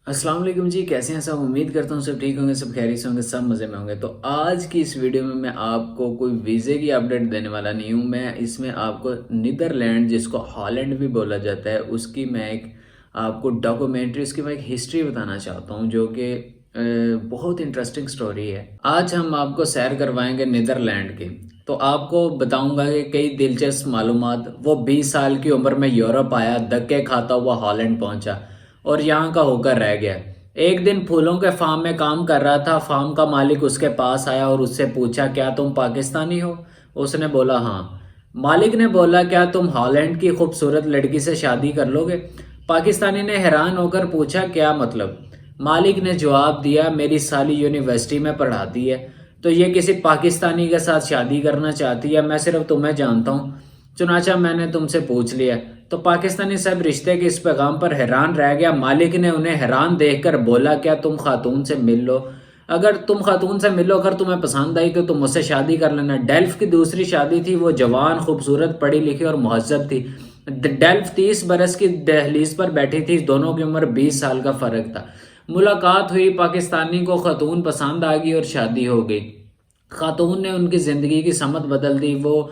अस्सलाम वालेकुम जी, कैसे हैं सब। उम्मीद करता हूँ सब ठीक होंगे, सब खैरियत से होंगे, सब मज़े में होंगे। तो आज की इस वीडियो में मैं आपको कोई वीज़े की अपडेट देने वाला नहीं हूँ। मैं इसमें आपको नीदरलैंड, जिसको हॉलैंड भी बोला जाता है, उसकी मैं एक आपको डॉक्यूमेंट्री, उसकी मैं एक हिस्ट्री बताना चाहता हूँ, जो कि बहुत इंटरेस्टिंग स्टोरी है। आज हम आपको सैर करवाएंगे नीदरलैंड की। तो आपको बताऊंगा कि कई दिलचस्प मालूमात। वो 20 साल की उम्र में यूरोप आया, धक्के खाता हुआ हॉलैंड पहुंचा और यहाँ का होकर रह गया। एक दिन फूलों के फार्म में काम कर रहा था। फार्म का मालिक उसके पास आया और उससे पूछा, क्या तुम पाकिस्तानी हो? उसने बोला, हाँ। मालिक ने बोला, क्या तुम हॉलैंड की खूबसूरत लड़की से शादी कर लोगे? पाकिस्तानी ने हैरान होकर पूछा, क्या मतलब? मालिक ने जवाब दिया, मेरी साली यूनिवर्सिटी में पढ़ाती है, तो ये किसी पाकिस्तानी के साथ शादी करना चाहती है। मैं सिर्फ तुम्हें जानता हूँ, चुनाचा मैंने तुमसे पूछ लिया। तो पाकिस्तानी सब रिश्ते के इस पैगाम पर हैरान रह गया। मालिक ने उन्हें हैरान देखकर बोला, क्या तुम खातून से मिल लो? अगर तुम खातून से मिलो, अगर तुम्हें पसंद आई तो तुम मुझसे शादी कर लेना। डेल्फ की दूसरी शादी थी। वो जवान, खूबसूरत, पढ़ी लिखी और महजब थी। डेल्फ 30 बरस की दहलीज पर बैठी थी। दोनों की उम्र 20 साल का फर्क था। मुलाकात हुई, पाकिस्तानी को खातून पसंद आ गई और शादी हो गई। खातून ने उनकी जिंदगी की समत बदल दी। वो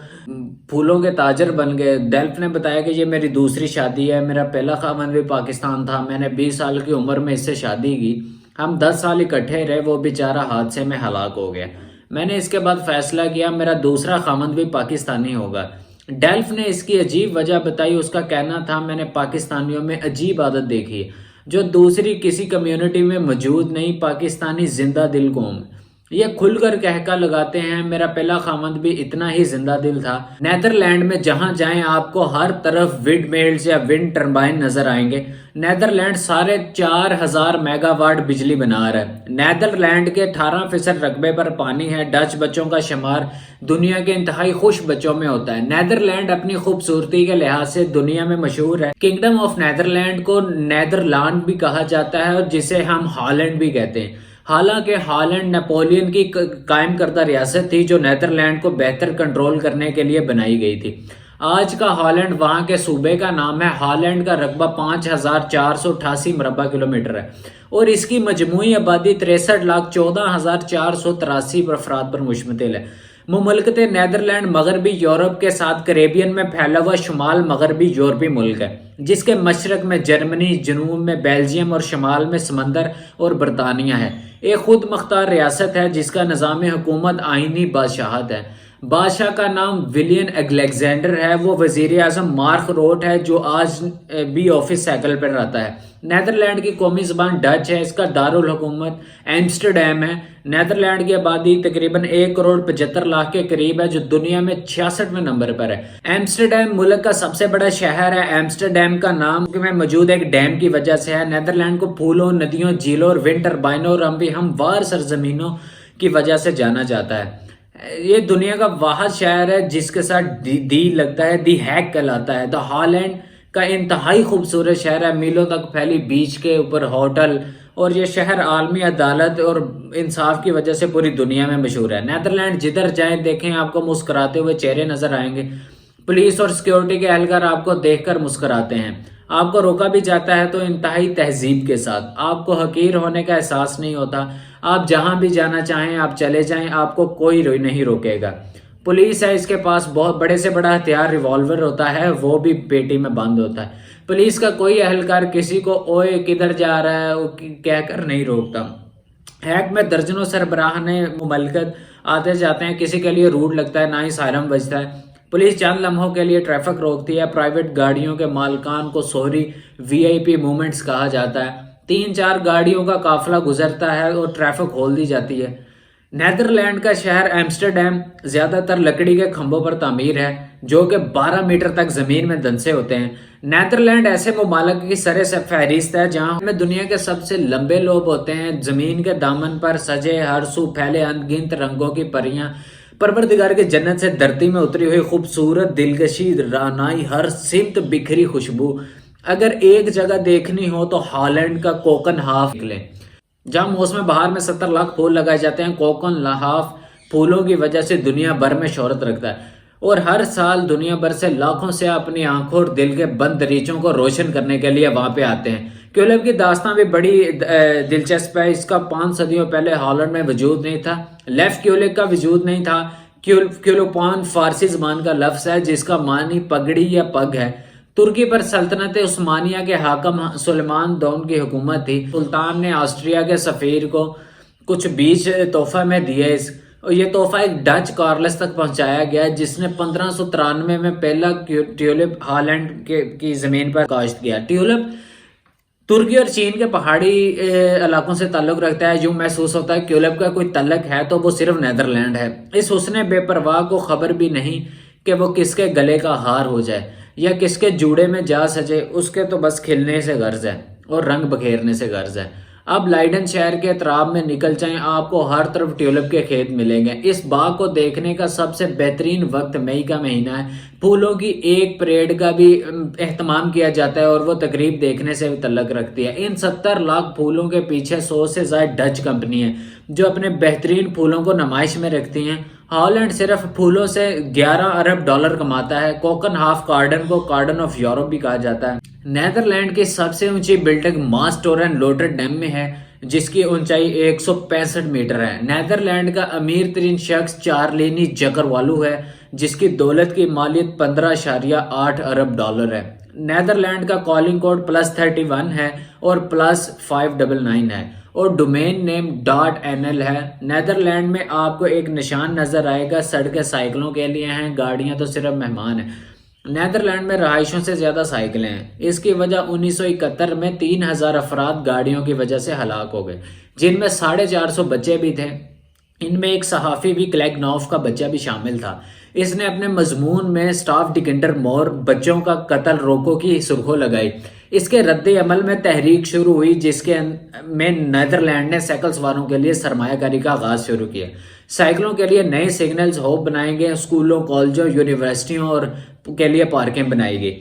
फूलों के ताजर बन गए। डेल्फ ने बताया कि ये मेरी दूसरी शादी है। मेरा पहला खामन भी पाकिस्तान था। मैंने 20 साल की उम्र में इससे शादी की। हम 10 साल इकट्ठे रहे। वो बेचारा हादसे में हलाक हो गया। मैंने इसके बाद फैसला किया, मेरा दूसरा खामन भी पाकिस्तानी होगा। डेल्फ ने इसकी अजीब वजह बताई। उसका कहना था, मैंने पाकिस्तानियों में अजीब आदत देखी है जो दूसरी किसी कम्युनिटी में मौजूद नहीं। पाकिस्तानी जिंदा दिल कौम, ये खुलकर कहका लगाते हैं। मेरा पहला खामद भी इतना ही जिंदा दिल था। नेदरलैंड में जहां जाएं आपको हर तरफ विंड मिल्स या विंड टर्बाइन नजर आएंगे। नेदरलैंड 4,500 मेगावाट बिजली बना रहा है। नेदरलैंड के 18% रकबे पर पानी है। डच बच्चों का शुमार दुनिया के इंतहाई खुश बच्चों में होता है। नेदरलैंड अपनी खूबसूरती के लिहाज से दुनिया में मशहूर है। किंगडम ऑफ नेदरलैंड को नेदरलैंड भी कहा जाता है और जिसे हम हॉलैंड भी कहते हैं। हालांकि हॉलैंड नेपोलियन की कायम करदा रियासत थी, जो नेदरलैंड को बेहतर कंट्रोल करने के लिए बनाई गई थी। आज का हॉलैंड वहां के सूबे का नाम है। हॉलैंड का रकबा 5,488 मरबा किलोमीटर है और इसकी मजमूई आबादी 63,14,483 अफराद पर मुश्तमिल है। मुमलकत नेदरलैंड मगरबी यूरोप के साथ कैरेबियन में फैला हुआ शुमाल मगरबी यूरोपी मुल्क है, जिसके मशरक में जर्मनी, जनूब में बेल्जियम और शमाल में समंदर और बरतानिया है। एक खुद मुख्तार रियासत है जिसका निज़ाम हुकूमत आइनी बादशाहत है। बादशाह का नाम विलियम अलेक्जेंडर है। वो वजीर आजम मार्क रोट है, जो आज भी ऑफिस साइकिल पर रहता है। नेदरलैंड की कौमी जबान डच है। इसका दारुल हुकूमत एम्स्टरडैम है। नेदरलैंड की आबादी तकरीबन 1,75,00,000 के करीब है, जो दुनिया में 66वें नंबर पर है। एम्स्टरडैम मुल्क का सबसे बड़ा शहर है। एम्स्टरडैम का नाम में मौजूद एक डैम की वजह से है। नेदरलैंड को फूलों, नदियों, झीलों और विंड टर्बाइनों और हमवार सरजमीनों की वजह से जाना जाता है। ये दुनिया का वाहिद शहर है जिसके साथ दी लगता है। दी हैग कहलाता है। द हॉलैंड का इंतहाई खूबसूरत शहर है। मीलों तक फैली बीच के ऊपर होटल, और ये शहर आलमी अदालत और इंसाफ की वजह से पूरी दुनिया में मशहूर है। नेदरलैंड जिधर जाएं देखें आपको मुस्कुराते हुए चेहरे नजर आएंगे। पुलिस और सिक्योरिटी के एहलकार आपको देखकर मुस्कुराते हैं। आपको रोका भी जाता है तो इंतहाई तहजीब के साथ। आपको हकीर होने का एहसास नहीं होता। आप जहां भी जाना चाहें आप चले जाएं, आपको कोई नहीं रोकेगा। पुलिस है, इसके पास बहुत बड़े से बड़ा हथियार रिवॉल्वर होता है, वो भी पेटी में बंद होता है। पुलिस का कोई एहलकार किसी को ओए किधर जा रहा है कहकर नहीं रोकता। हैक में दर्जनों सरबराह ने मुमलकत आते जाते हैं। किसी के लिए रूट लगता है, ना ही सायरन बजता है। पुलिस चंद लम्हों के लिए ट्रैफिक रोकती है। प्राइवेट गाड़ियों के मालकान को सोहरी वीआईपी मूवमेंट्स कहा जाता है। 3-4 गाड़ियों का काफिला गुजरता है और ट्रैफिक खोल दी जाती है। नेदरलैंड का शहर एम्स्टरडैम ज्यादातर लकड़ी के खंभों पर तामीर है, जो कि 12 मीटर तक जमीन में धंसे होते हैं। नेदरलैंड ऐसे मुमालिक की सरे से फहरिस्त है जहां में दुनिया के सबसे लंबे लोब होते हैं। जमीन के दामन पर सजे हर सू फैले अनगिनत रंगों की परियां, परवरदिगार के जन्नत से धरती में उतरी हुई खूबसूरत दिलकशी रानाई, हर सिमत बिखरी खुशबू। अगर एक जगह देखनी हो तो हॉलैंड का कोकन हाफ निकले, जहां मौसम बहार में 70 लाख फूल लगाए जाते हैं। कोकन हाफ फूलों की वजह से दुनिया भर में शोहरत रखता है। और हर साल दुनिया भर से लाखों से अपनी आंखों और दिल के बंद दरीचों को रोशन करने के लिए वहां पे आते हैं। क्यूलिप की दास्तां भी बड़ी दिलचस्प है। इसका 5 सदियों पहले हॉलैंड में वजूद नहीं था। लेफ क्यूलिप का वजूद नहीं था। क्यूलोपान फारसी जबान का लफ्ज है जिसका मानी पगड़ी या पग है। तुर्की पर सल्तनत उस्मानिया के हाकम सुलेमान दौन की हुकूमत थी। सुल्तान ने ऑस्ट्रिया के सफीर को कुछ बीज तोहफा में दिए। और ये तोहफा एक डच कार्लस तक पहुंचाया गया जिसने 1593 में पहला ट्यूलिप हॉलैंड की जमीन पर काश्त किया। ट्यूलिप तुर्की और चीन के पहाड़ी इलाकों से ताल्लुक रखता है। यूं महसूस होता है ट्यूलिप का कोई तल्लक है तो वो सिर्फ नीदरलैंड है। इस हुस्ने बेपरवाह को खबर भी नहीं कि वो किसके गले का हार हो जाए या किसके जूड़े में जा सजे। उसके तो बस खिलने से गर्ज है और रंग बखेरने से गर्ज है। अब लाइडन शहर के तराब में निकल जाएं, आपको हर तरफ ट्यूलिप के खेत मिलेंगे। इस बाग को देखने का सबसे बेहतरीन वक्त मई का महीना है। फूलों की एक परेड का भी एहतमाम किया जाता है और वो तकरीब देखने से भी तल्लक रखती है। इन 70 लाख फूलों के पीछे 100 से ज्यादा डच कंपनी है जो अपने बेहतरीन फूलों को नुमाइश में रखती हैं। हॉलैंड सिर्फ फूलों से 11 अरब डॉलर कमाता है। कोकन हाफ गार्डन को गार्डन ऑफ यूरोप भी कहा जाता है। नेदरलैंड की सबसे ऊंची बिल्डिंग मास्टोरन लोटरडैम में है जिसकी ऊंचाई 165 मीटर है। नेदरलैंड का अमीर तरीन शख्स चार्लिनी जकरवालू है जिसकी दौलत की मालियत 15.8 अरब डॉलर है। नेदरलैंड का कॉलिंग कोड +31 है और +599 है और डोमेन नेम .nl है। नेदरलैंड में आपको एक निशान नजर आएगा, सड़कें साइकिलों के लिए हैं, गाड़ियां तो सिर्फ मेहमान हैं। नेदरलैंड में रहायशों से ज्यादा साइकिलें हैं। इसकी वजह 1971 में 3000 अफराद गाड़ियों की वजह से हलाक हो गए जिनमें 450 बच्चे भी थे। इनमें एक सहाफी भी क्लैगनॉफ का बच्चा भी शामिल था। इसने अपने मजमून में स्टाफ डिकेंडर मोर बच्चों का कत्ल रोको की सुर्खों लगाई। इसके रद्द अमल में तहरीक शुरू हुई जिसके में नेदरलैंड ने साइकिल सवारों के लिए सरमायाकारी का आगाज शुरू किया। साइकिलों के लिए नए सिग्नल्स होप बनाएंगे, स्कूलों, कॉलेजों, यूनिवर्सिटियों और के लिए पार्कें बनाई गई।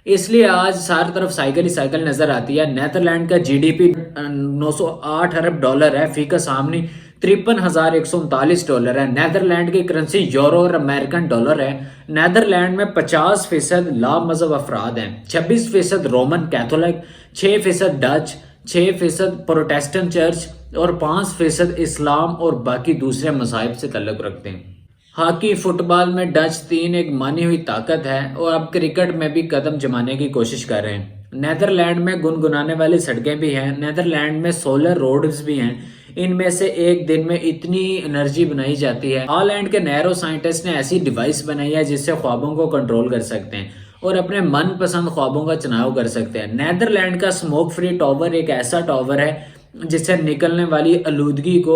इसलिए आज सारी तरफ साइकिल ही साइकिल नजर आती है। नेदरलैंड का जीडीपी 908 अरब डॉलर है, फीका सामने 53,139 डॉलर है। नेदरलैंड की करेंसी यूरो और अमेरिकन डॉलर है। नेदरलैंड में 50% ला मजहब अफराद हैं, 26% Roman Catholic, 6% Dutch, 6% Protestant church और 5% इस्लाम और बाकी दूसरे मज़ाहिब से तल्लुक़ रखते हैं। हॉकी, फुटबॉल में डच 3 एक मानी हुई ताकत है और अब क्रिकेट में भी कदम जमाने की कोशिश कर रहे हैं। नेदरलैंड में गुनगुनाने वाली सड़कें भी हैं। नेदरलैंड में सोलर रोड्स भी हैं। इनमें से एक दिन में इतनी एनर्जी बनाई जाती है। हॉलैंड के नैरो साइंटिस्ट ने ऐसी डिवाइस बनाई है जिससे ख्वाबों को कंट्रोल कर सकते हैं और अपने मनपसंद ख्वाबों का चुनाव कर सकते हैं। नेदरलैंड का स्मोक फ्री टावर एक ऐसा टावर है जिससे निकलने वाली आलूदगी को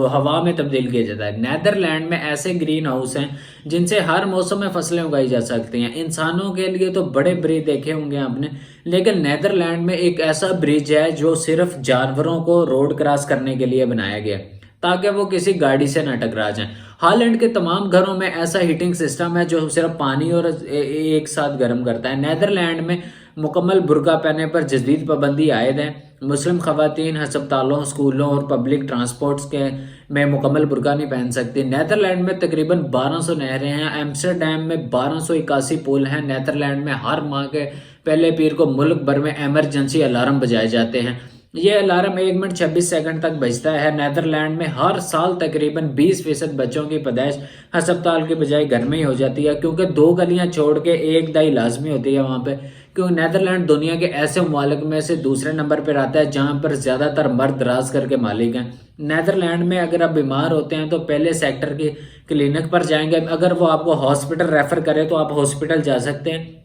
हवा में तब्दील किया जाता है। नेदरलैंड में ऐसे ग्रीन हाउस हैं जिनसे हर मौसम में फसलें उगाई जा सकती हैं। इंसानों के लिए तो बड़े ब्रिज देखे होंगे आपने, लेकिन नेदरलैंड में एक ऐसा ब्रिज है जो सिर्फ जानवरों को रोड क्रॉस करने के लिए बनाया गया ताकि वो किसी गाड़ी से न टकरा जाएं। हॉलैंड के तमाम घरों में ऐसा हीटिंग सिस्टम है जो सिर्फ पानी और एक साथ गर्म करता है। नेदरलैंड में मुकम्मल बुर्का पहनने पर जदीद पाबंदी आयद है। मुस्लिम खवातीन हस्पतालों, स्कूलों और पब्लिक ट्रांसपोर्ट्स के में मुकम्मल बुर्का नहीं पहन सकती। नेदरलैंड में तकरीबन 1200 नहरें हैं। एम्स्टरडैम में 1281 पुल हैं। नेदरलैंड में हर माह के पहले पीर को मुल्क भर में एमरजेंसी अलार्म बजाए जाते हैं। ये अलार्म 1 मिनट 26 सेकंड तक बजता है। नेदरलैंड में हर साल तकरीबन 20% बच्चों की पैदाइश अस्पताल के बजाय घर में ही हो जाती है क्योंकि 2 गलियां छोड़ के एक दाई लाजमी होती है वहाँ पे। क्योंकि नेदरलैंड दुनिया के ऐसे ममालिक में से दूसरे नंबर पर आता है जहाँ पर ज़्यादातर मर्द दराज करके मालिक हैं। नेदरलैंड में अगर आप बीमार होते हैं तो पहले सेक्टर की क्लिनिक पर जाएंगे। अगर वो आपको हॉस्पिटल रेफर करे तो आप हॉस्पिटल जा सकते हैं,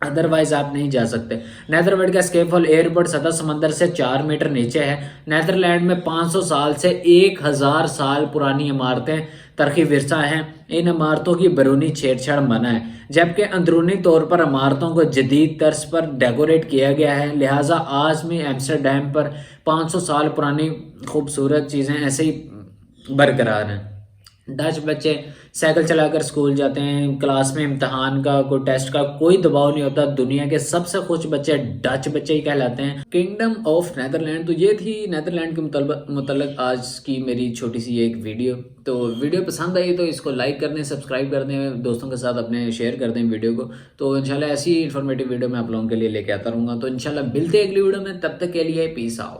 अदरवाइज आप नहीं जा सकते। नेदरलैंड का स्केफोल एयरपोर्ट सतह समंदर से 4 मीटर नीचे है। नेदरलैंड में 500 साल से 1000 साल पुरानी इमारतें तरक्की विरसा हैं। इन इमारतों की बैरूनी छेड़छाड़ मना है जबकि अंदरूनी तौर पर इमारतों को जदीद तर्ज पर डेकोरेट किया गया है। लिहाजा आज में एम्स्टरडैम पर 500 साल पुरानी खूबसूरत चीज़ें ऐसे ही बरकरार हैं। ڈچ بچے سائیکل چلا کر اسکول جاتے ہیں، کلاس میں امتحان کا کوئی ٹیسٹ کا کوئی دباؤ نہیں ہوتا، دنیا کے سب سے خوش بچے ڈچ بچے ہی کہلاتے ہیں۔ کنگڈم آف نیدرلینڈ، تو یہ تھی نیدرلینڈ کے متعلق آج کی میری چھوٹی سی ایک ویڈیو۔ تو ویڈیو پسند آئی تو اس کو لائک کر دیں، سبسکرائب کر دیں، دوستوں کے ساتھ اپنے شیئر کر دیں ویڈیو کو۔ تو انشاءاللہ ایسی انفارمیٹیو ویڈیو میں آپ لوگوں کے لیے لے کے آتا رہوں گا۔ تو انشاءاللہ ملتے ہیں اگلی ویڈیو میں، تب تک کے لیے پیس آؤٹ۔